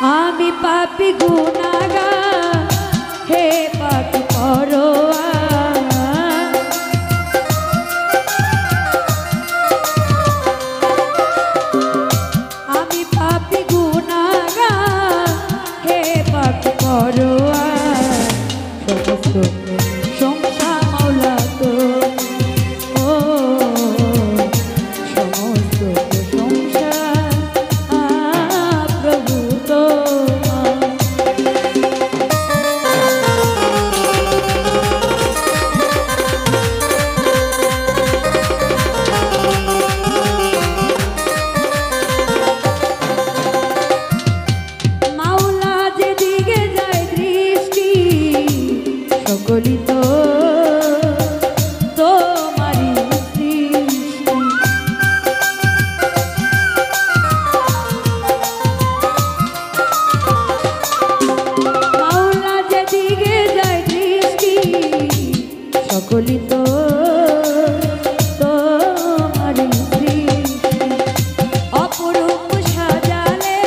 আমি পাপী গুনাহগার, হে পাপী পরোয়ার। আমি পাপী গুনাহগার, হে পাপী পরোয়ার। সমস্ত প্রশংসা মাওলা তোর, ও সমস্ত প্রশংসা প্রভু তোমার। মাওলা যেদিকে যায় দৃষ্টি, সকলই তো তোমারই সৃষ্টি। মাওলা যেদিকে যায় দৃষ্টি, সকলই তো তোমারই সৃষ্টি। অপরূপ সাজালে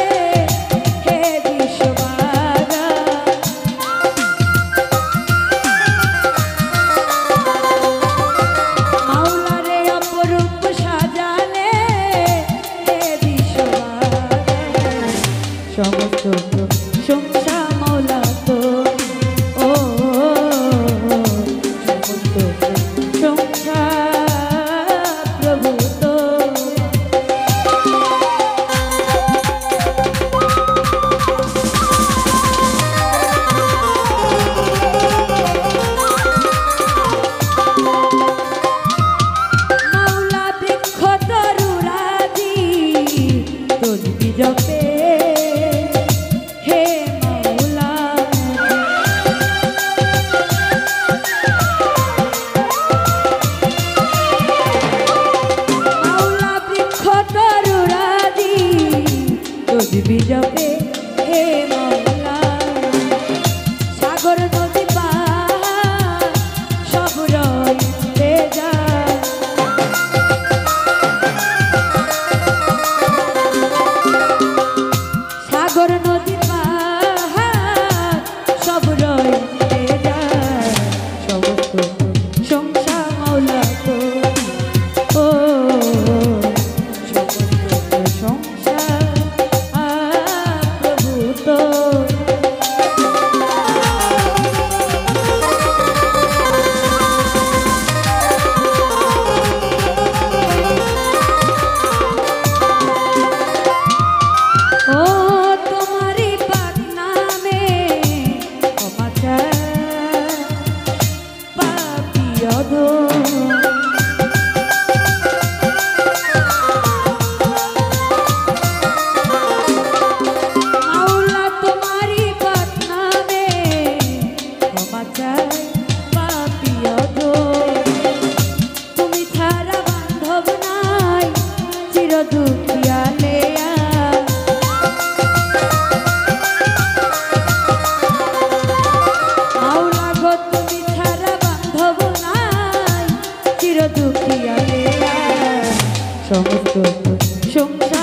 হে বিশ্ববাগা, মাওলা রে অপরূপ সাজালে হে বিশ্ববাগা। সমস্ত প্রশংসা মাওলা তোর, ও সমস্ত প্রশংসা প্রভু তোর। মাওলা বৃক্ষ তরুরাজি তসবিহ জপে, হে মাওলা। মাওলা বৃক্ষ তরুরাজি তসবিহ জপে, হে মাওলা। সাগর নদী পাহাড় সব রইতে যায়, সাগর নদী পাহাড় সব রইতে যায়। সমস্ত প্রশংসা মাওলা তোর, ও সমস্ত প্রশংসা প্রভু তোর। ও তোমারি পাক নামে ক্ষমা চায় পাপী অধম। মাওলা তোমারি পাক নামে ক্ষমা চায় পাপী অধম। তুমি ছাড়া বান্ধব নাই চির দুঃখিয়ালে। মাওলা গো তুমি ছাড়া বান্ধব নাই চির দুঃখিয়ালে। সমস্ত প্রশংসা